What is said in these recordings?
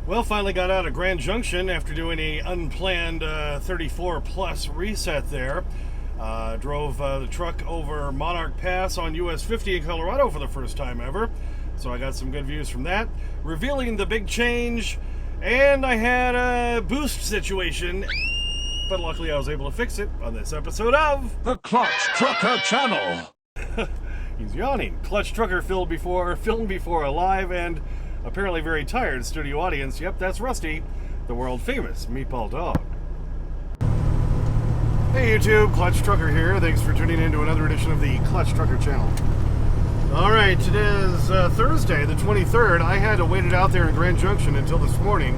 Well, finally got out of Grand Junction after doing a unplanned 34 plus reset there. Drove the truck over Monarch Pass on US 50 in Colorado for the first time ever. So I got some good views from that. Revealing the big change, and I had a boost situation, but luckily I was able to fix it on this episode of the Clutch Trucker Channel. He's yawning. Clutch Trucker filmed before a live and apparently very tired studio audience. Yep, that's Rusty, the world famous Meatball Dog. Hey YouTube, Clutch Trucker here. Thanks for tuning in to another edition of the Clutch Trucker Channel. Alright, it is Thursday the 23rd. I had to wait it out there in Grand Junction until this morning,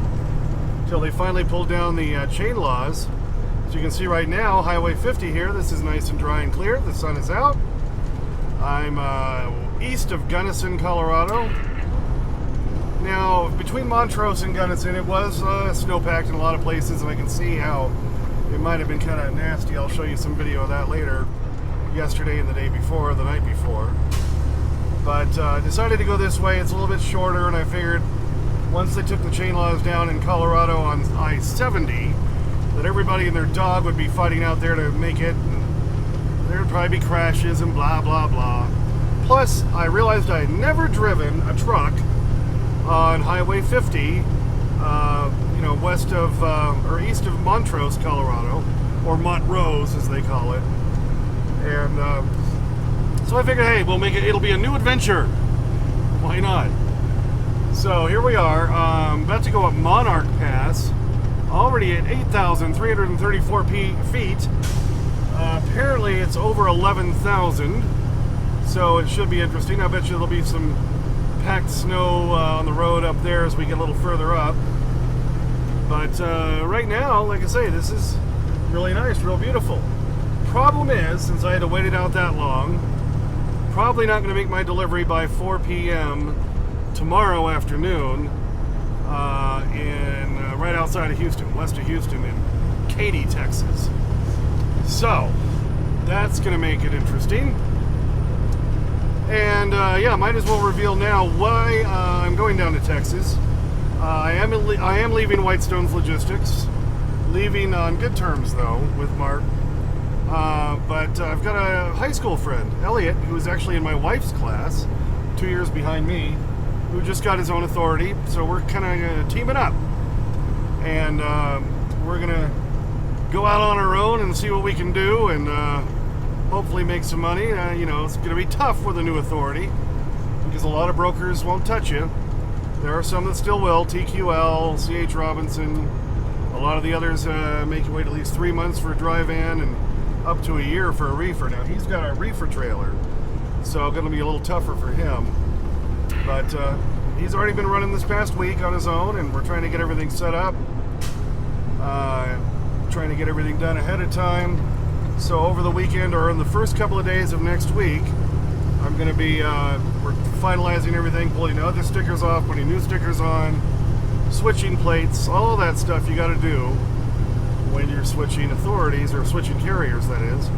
until they finally pulled down the chain laws. As you can see right now, Highway 50 here, this is nice and dry and clear. The sun is out. I'm east of Gunnison, Colorado. Now, between Montrose and Gunnison, it was snowpacked in a lot of places, and I can see how it might have been kind of nasty. I'll show you some video of that later, yesterday and the day before, the night before. But I decided to go this way. It's a little bit shorter, and I figured once they took the chain laws down in Colorado on I-70, that everybody and their dog would be fighting out there to make it, and there would probably be crashes and blah, blah, blah. Plus, I realized I had never driven a truck on Highway 50, west of, or east of Montrose, Colorado, or Montrose as they call it. And so I figured, hey, it'll be a new adventure. Why not? So here we are, about to go up Monarch Pass, already at 8,334 feet. Apparently it's over 11,000, so it should be interesting. I bet you there'll be some packed snow on the road up there as we get a little further up. But right now, like I say, this is really nice, real beautiful. Problem is, since I had to wait it out that long, probably not going to make my delivery by 4 p.m. tomorrow afternoon right outside of Houston, west of Houston in Katy, Texas. So that's going to make it interesting. And yeah, might as well reveal now why I'm going down to Texas. I am leaving Whitestone's Logistics, leaving on good terms though with Mark. But I've got a high school friend, Elliot, who is actually in my wife's class, 2 years behind me, who just got his own authority. So we're kind of teaming up, and we're gonna go out on our own and see what we can do, and hopefully make some money. It's going to be tough with a new authority because a lot of brokers won't touch you. There are some that still will. TQL, CH Robinson, a lot of the others make you wait at least 3 months for a dry van and up to a year for a reefer. Now he's got a reefer trailer, so going to be a little tougher for him. But he's already been running this past week on his own, and we're trying to get everything set up, trying to get everything done ahead of time. So over the weekend, or in the first couple of days of next week, I'm going to be we're finalizing everything, pulling other stickers off, putting new stickers on, switching plates, all that stuff you got to do when you're switching authorities, or switching carriers, that is.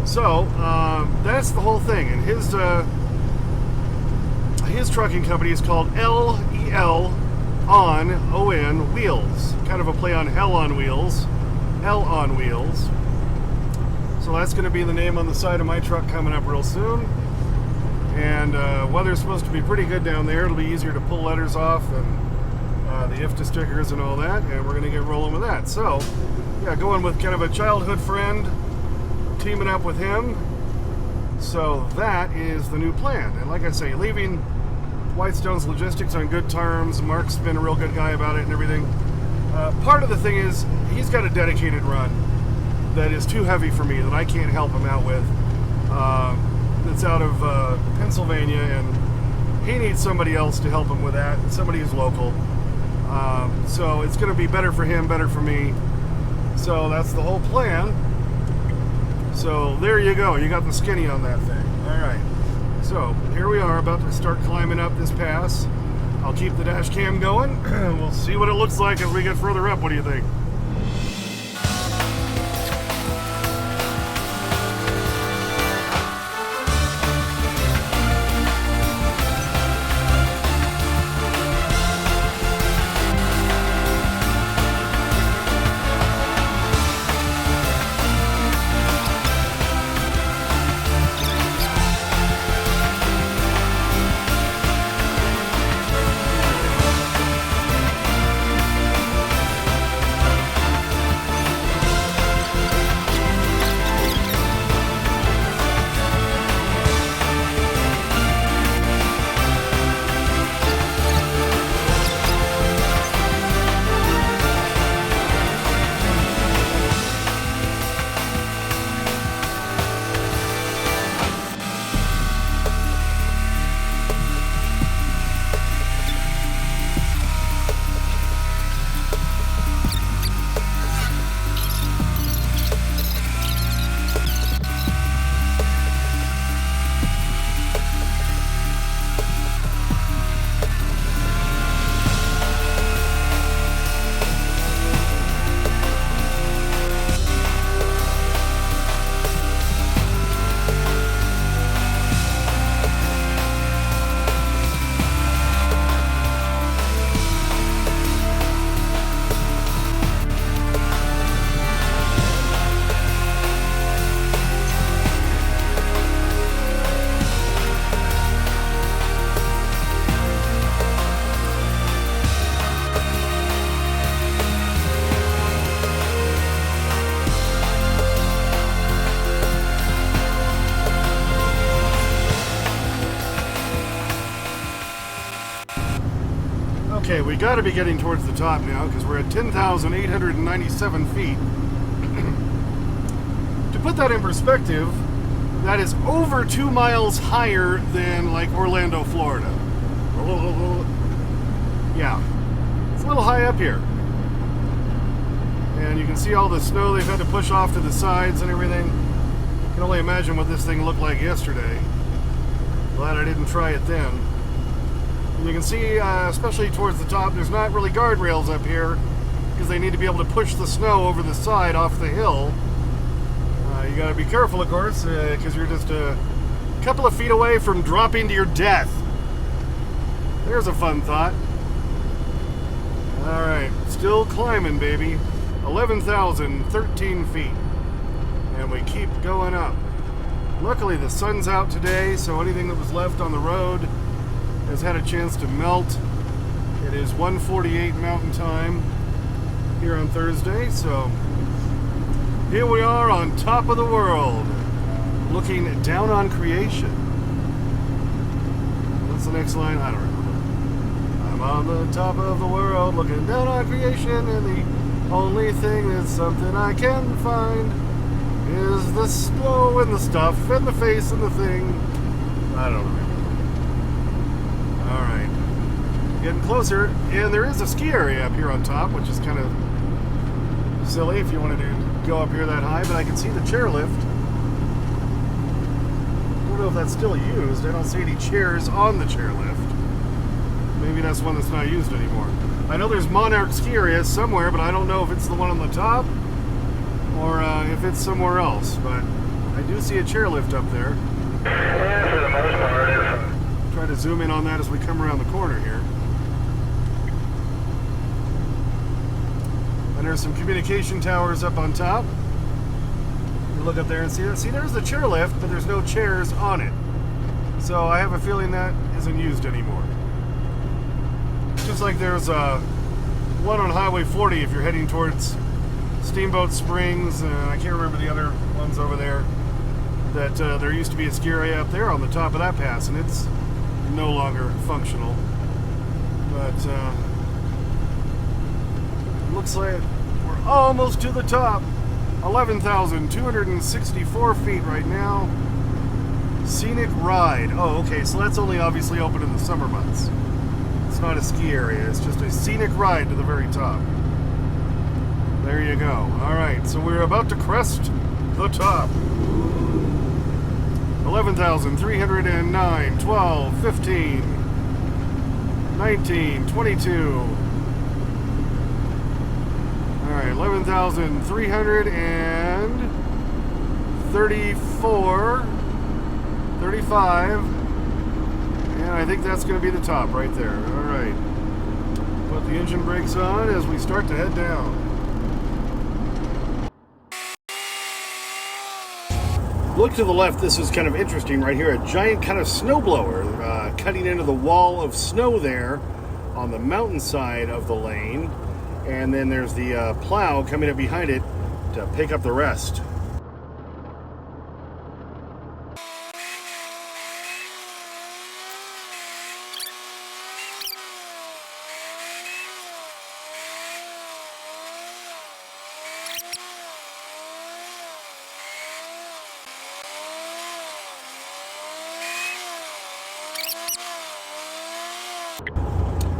So that's the whole thing. And his trucking company is called LEL on Wheels, kind of a play on Hell on Wheels, Hell on Wheels. So that's going to be the name on the side of my truck coming up real soon. And weather's supposed to be pretty good down there. It'll be easier to pull letters off and the IFTA stickers and all that. And we're going to get rolling with that. So, yeah, going with kind of a childhood friend, teaming up with him. So that is the new plan. And like I say, leaving Whitestone's Logistics on good terms. Mark's been a real good guy about it and everything. Part of the thing is, he's got a dedicated run that is too heavy for me, that I can't help him out with. That's out of Pennsylvania, and he needs somebody else to help him with that, somebody who's local. So it's going to be better for him, better for me. So that's the whole plan. So there you go. You got the skinny on that thing. All right. So here we are, about to start climbing up this pass. I'll keep the dash cam going. We'll see what it looks like as we get further up. What do you think? Okay, we got to be getting towards the top now because we're at 10,897 feet. To put that in perspective, that is over 2 miles higher than like Orlando, Florida. Yeah, it's a little high up here. And you can see all the snow they've had to push off to the sides and everything. I can only imagine what this thing looked like yesterday. Glad I didn't try it then. And you can see, especially towards the top, there's not really guardrails up here because they need to be able to push the snow over the side off the hill. You got to be careful, of course, because you're just a couple of feet away from dropping to your death. There's a fun thought. All right, still climbing, baby. 11,013 feet, and we keep going up. Luckily, the sun's out today, so anything that was left on the road has had a chance to melt. It is 1:48 Mountain Time here on Thursday, so here we are on top of the world, looking down on creation. What's the next line? I don't remember. I'm on the top of the world, looking down on creation, and the only thing that's something I can find is the snow and the stuff and the face and the thing. I don't remember. Alright. Getting closer, and there is a ski area up here on top, which is kind of silly if you wanted to go up here that high, but I can see the chairlift. I don't know if that's still used. I don't see any chairs on the chairlift. Maybe that's one that's not used anymore. I know there's Monarch ski area somewhere, but I don't know if it's the one on the top or if it's somewhere else. But I do see a chairlift up there. Yeah, for the most part. Try to zoom in on that as we come around the corner here. And there's some communication towers up on top. You look up there and see that. See, there's the chairlift, but there's no chairs on it. So I have a feeling that isn't used anymore. Just like there's one on Highway 40 if you're heading towards Steamboat Springs. I can't remember the other ones over there. That there used to be a ski area up there on the top of that pass, and it's no longer functional. But looks like we're almost to the top. 11,264 feet right now. Scenic ride. Oh, okay, so that's only obviously open in the summer months. It's not a ski area, it's just a scenic ride to the very top. There you go. Alright, so we're about to crest the top. 11,309, 12, 15, 19, 22. Alright, 11,334, 35. And I think that's going to be the top right there. Alright. Put the engine brakes on as we start to head down. Look to the left, this is kind of interesting right here. A giant kind of snowblower cutting into the wall of snow there on the mountainside of the lane. And then there's the plow coming up behind it to pick up the rest.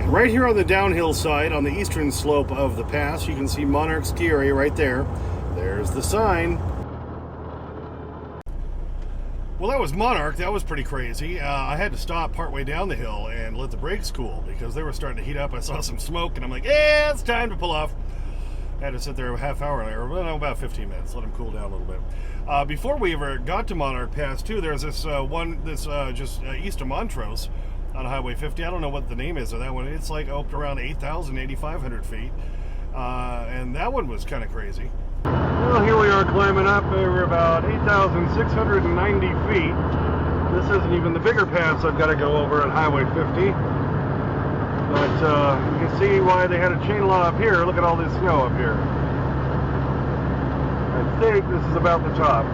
Right here on the downhill side, on the eastern slope of the pass, you can see Monarch ski area right there. There's the sign. Well, that was Monarch. That was pretty crazy. I had to stop partway down the hill and let the brakes cool because they were starting to heat up. I saw some smoke, and I'm like, yeah, it's time to pull off. I had to sit there a half hour later, about 15 minutes, let them cool down a little bit. Before we ever got to Monarch Pass, too, there's this just east of Montrose, on Highway 50. I don't know what the name is of that one. It's like up around 8,000, 8,500 feet. And that one was kind of crazy. Well, here we are climbing up. We're about 8,690 feet. This isn't even the bigger pass I've got to go over on Highway 50. But you can see why they had a chain law up here. Look at all this snow up here. I think this is about the top.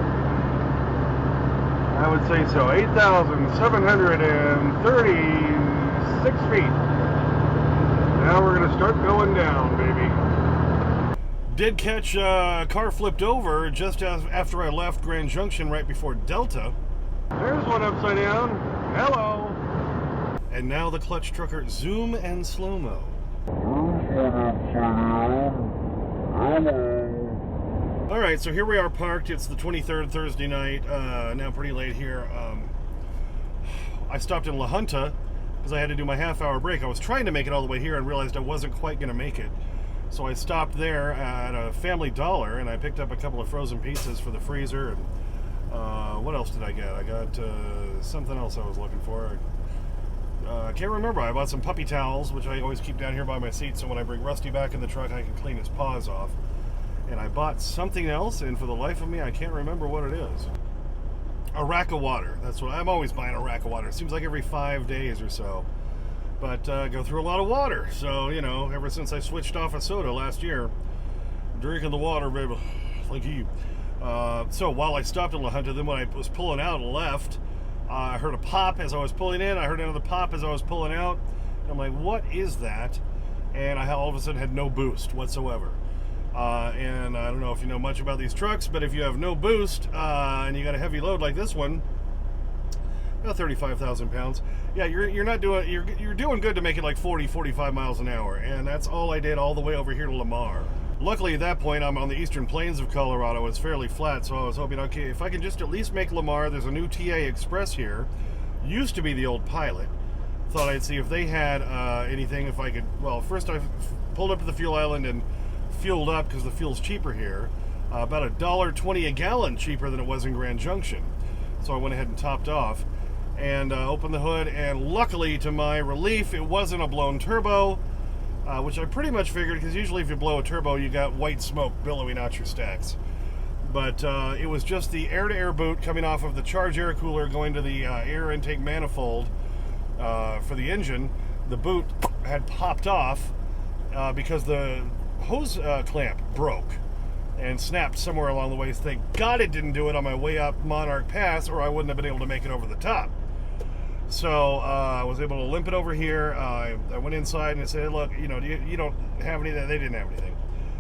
I would say so. 8,736 feet. start going down, baby. Did catch a car flipped over just after I left Grand Junction right before Delta. There's one upside down. Hello. And now the clutch trucker zoom and slow-mo. Alright, so here we are parked. It's the 23rd, Thursday night. Now pretty late here. I stopped in La Junta because I had to do my half-hour break. I was trying to make it all the way here and realized I wasn't quite going to make it. So I stopped there at a Family Dollar and I picked up a couple of frozen pizzas for the freezer. And what else did I get? I got something else I was looking for. I can't remember. I bought some puppy towels, which I always keep down here by my seat, so when I bring Rusty back in the truck, I can clean his paws off. And I bought something else, and for the life of me, I can't remember what it is. A rack of water. That's what I'm always buying, a rack of water. It seems like every 5 days or so. But go through a lot of water. So, you know, ever since I switched off of soda last year, drinking the water, baby, like you. So while I stopped in La Junta, then when I was pulling out and left, I heard a pop as I was pulling in. I heard another pop as I was pulling out. I'm like, what is that? And I all of a sudden had no boost whatsoever. And I don't know if you know much about these trucks, but if you have no boost and you got a heavy load like this one, about 35,000 pounds, yeah, you're not doing you're doing good to make it like 40-45 miles an hour. And that's all I did all the way over here to Lamar. Luckily, at that point, I'm on the eastern plains of Colorado. It's fairly flat, so I was hoping, okay, if I can just at least make Lamar. There's a new TA Express here. Used to be the old Pilot. Thought I'd see if they had anything, if I could. Well, first I pulled up to the fuel island and fueled up because the fuel's cheaper here. About $1.20 a gallon cheaper than it was in Grand Junction. So I went ahead and topped off and opened the hood, and luckily, to my relief, it wasn't a blown turbo. Which I pretty much figured, because usually if you blow a turbo, you got white smoke billowing out your stacks. But it was just the air-to-air boot coming off of the charge air cooler going to the air intake manifold for the engine. The boot had popped off because the hose clamp broke and snapped somewhere along the way. Thank God it didn't do it on my way up Monarch Pass, or I wouldn't have been able to make it over the top. So I was able to limp it over here. I went inside and I said, look, you know, you don't have anything. They didn't have anything.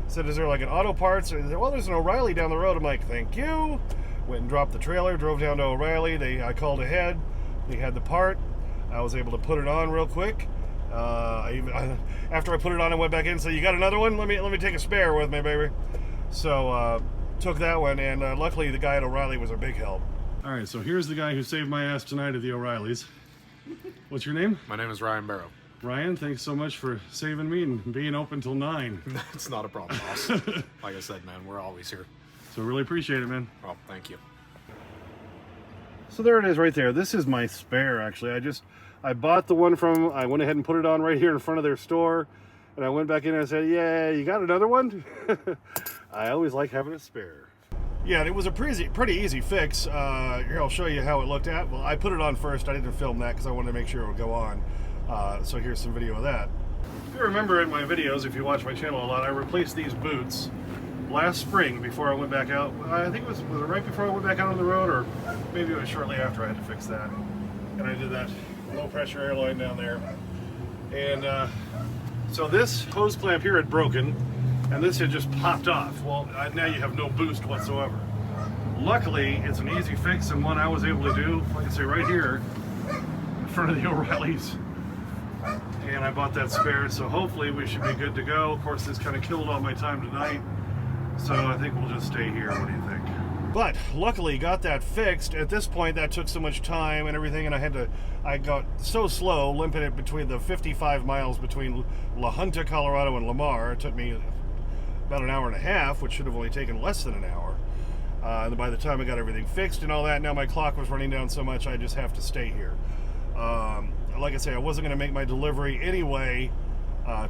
I said, is there like an auto parts? And they said, well, there's an O'Reilly down the road. I'm like, thank you. Went and dropped the trailer, drove down to O'Reilly. I called ahead. They had the part. I was able to put it on real quick. After I put it on, I went back in and said, you got another one? Let me take a spare with me, baby. So took that one, and luckily the guy at O'Reilly was a big help. All right, so here's the guy who saved my ass tonight at the O'Reillys. What's your name? My name is Ryan Barrow. Ryan, thanks so much for saving me and being open till 9. It's not a problem, boss. Like I said, man, we're always here. So really appreciate it, man. Well, thank you. So there it is right there. This is my spare, actually. I bought the one I went ahead and put it on right here in front of their store. And I went back in and I said, yeah, you got another one? I always like having a spare. Yeah, and it was a pretty easy fix. Here, I'll show you how it looked at. Well, I put it on first. I didn't film that because I wanted to make sure it would go on. So here's some video of that. If you remember in my videos, if you watch my channel a lot, I replaced these boots last spring before I went back out. I think was it right before I went back out on the road, or maybe it was shortly after I had to fix that. And I did that low pressure airline down there. And so this hose clamp here had broken, and this had just popped off. Well, now you have no boost whatsoever. Luckily, it's an easy fix and one I was able to do, like I say, right here in front of the O'Reillys. And I bought that spare, so hopefully we should be good to go. Of course, this kind of killed all my time tonight, so I think we'll just stay here. What do you think? But luckily got that fixed. At this point, that took so much time and everything, and I got so slow limping it between the 55 miles between La Junta, Colorado and Lamar. It took me about an hour and a half, which should have only taken less than an hour. And by the time I got everything fixed and all that, now my clock was running down so much I just have to stay here. Like I say, I wasn't going to make my delivery anyway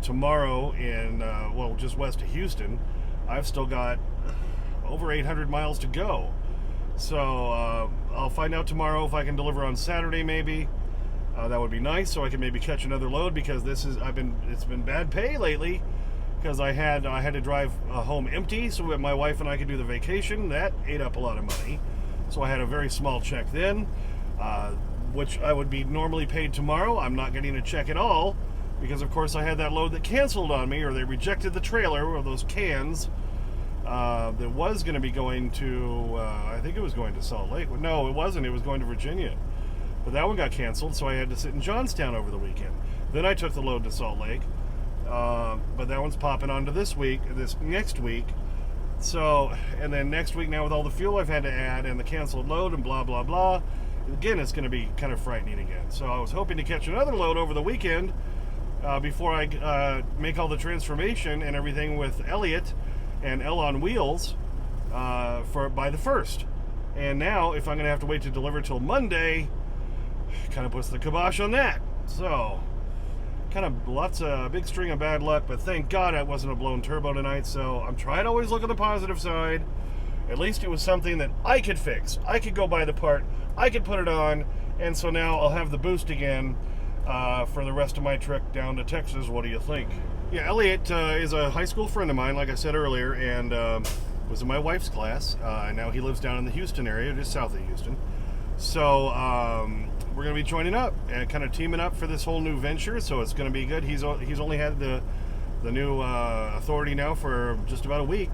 tomorrow in, well, just west of Houston. I've still got over 800 miles to go. So I'll find out tomorrow if I can deliver on Saturday maybe. That would be nice, so I can maybe catch another load, because it's been bad pay lately, because I had to drive home empty so that my wife and I could do the vacation. That ate up a lot of money. So I had a very small check then, which I would be normally paid tomorrow. I'm not getting a check at all because of course I had that load that canceled on me, or they rejected the trailer, or those cans that was going to be going to, I think it was going to Salt Lake. No, it wasn't. It was going to Virginia. But that one got canceled, so I had to sit in Johnstown over the weekend. Then I took the load to Salt Lake. But that one's popping onto this next week. So, and then next week now with all the fuel I've had to add and the canceled load and blah, blah, blah, again, it's going to be kind of frightening again. So I was hoping to catch another load over the weekend before I make all the transformation and everything with Elliot and L on Wheels by the 1st. And now, if I'm going to have to wait to deliver till Monday, kind of puts the kibosh on that. So, kind of big string of bad luck, but thank God it wasn't a blown turbo tonight. So I'm trying to always look at the positive side. At least it was something that I could fix. I could go buy the part, I could put it on, and so now I'll have the boost again for the rest of my trip down to Texas. What do you think? Yeah, Elliot is a high school friend of mine, like I said earlier, and was in my wife's class. Now he lives down in the Houston area, just south of Houston. So we're going to be joining up and kind of teaming up for this whole new venture, so it's going to be good. He's only had the new authority now for just about a week,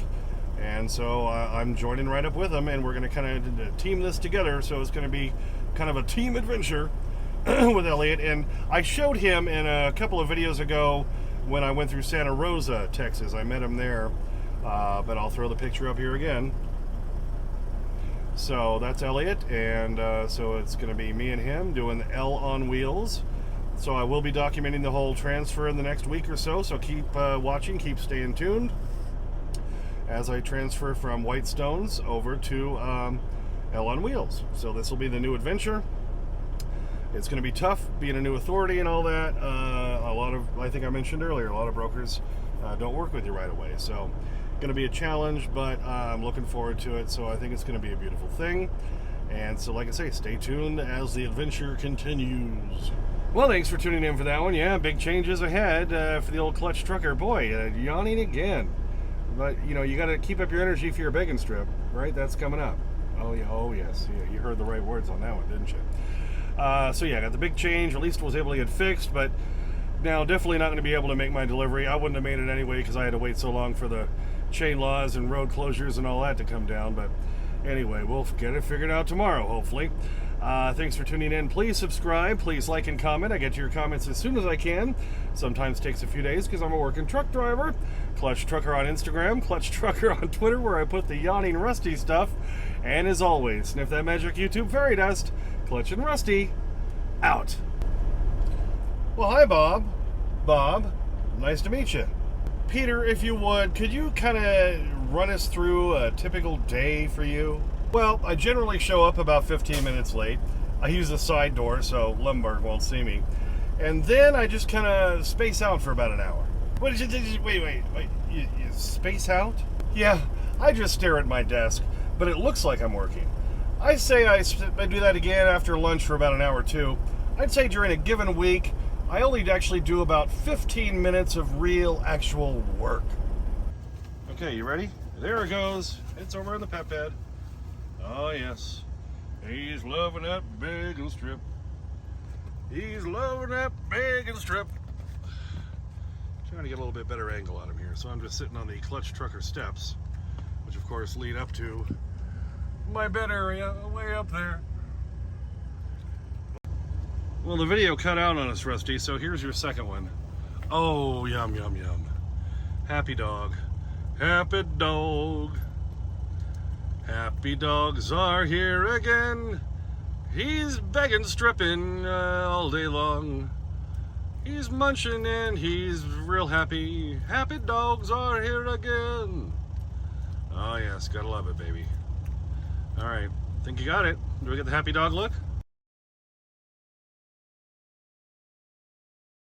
and so I'm joining right up with him, and we're going to kind of team this together, so it's going to be kind of a team adventure with Elliot. And I showed him in a couple of videos ago when I went through Santa Rosa, Texas. I met him there, but I'll throw the picture up here again. So that's Elliot, and so it's going to be me and him doing the L on Wheels. So I will be documenting the whole transfer in the next week or so keep watching, keep staying tuned as I transfer from Whitestones over to L on Wheels. So this will be the new adventure. It's going to be tough being a new authority and all that. I think I mentioned earlier, a lot of brokers don't work with you right away. So going to be a challenge, but I'm looking forward to it. So I think it's going to be a beautiful thing. And so, like I say, stay tuned as the adventure continues. Well, thanks for tuning in for that one. Yeah, big changes ahead for the old clutch trucker. Boy, yawning again. But, you know, you got to keep up your energy for your bacon strip, right? That's coming up. Oh, yeah. Oh, yes. Yeah, you heard the right words on that one, didn't you? So, yeah, I got the big change. At least was able to get fixed, but now definitely not going to be able to make my delivery. I wouldn't have made it anyway because I had to wait so long for the chain laws and road closures and all that to come down. But anyway, we'll get it figured out tomorrow, hopefully. Thanks for tuning in. Please subscribe. Please like and comment. I get to your comments as soon as I can. Sometimes takes a few days because I'm a working truck driver. Clutch Trucker on Instagram. Clutch Trucker on Twitter, where I put the yawning Rusty stuff. And as always, sniff that magic YouTube fairy dust. Clutch and Rusty, out. Well, hi, Bob. Bob, nice to meet you. Peter, if you would, could you kind of run us through a typical day for you? Well, I generally show up about 15 minutes late. I use the side door so Lamar won't see me. And then I just kind of space out for about an hour. What did you wait, you space out? Yeah, I just stare at my desk, but it looks like I'm working. I say I do that again after lunch for about an hour or two. I'd say during a given week, I only actually do about 15 minutes of real, actual work. Okay, you ready? There it goes. It's over in the pet bed. Oh, yes. He's loving that bacon strip. He's loving that bacon strip. Trying to get a little bit better angle on him here. So I'm just sitting on the Clutch Trucker steps, which of course lead up to my bed area way up there. Well, the video cut out on us, Rusty, so here's your second one. Oh, yum, yum, yum. Happy dog. Happy dog. Happy dogs are here again. He's begging, stripping all day long. He's munching and he's real happy. Happy dogs are here again. Oh, yes, gotta love it, baby. All right, think you got it. Do we get the happy dog look?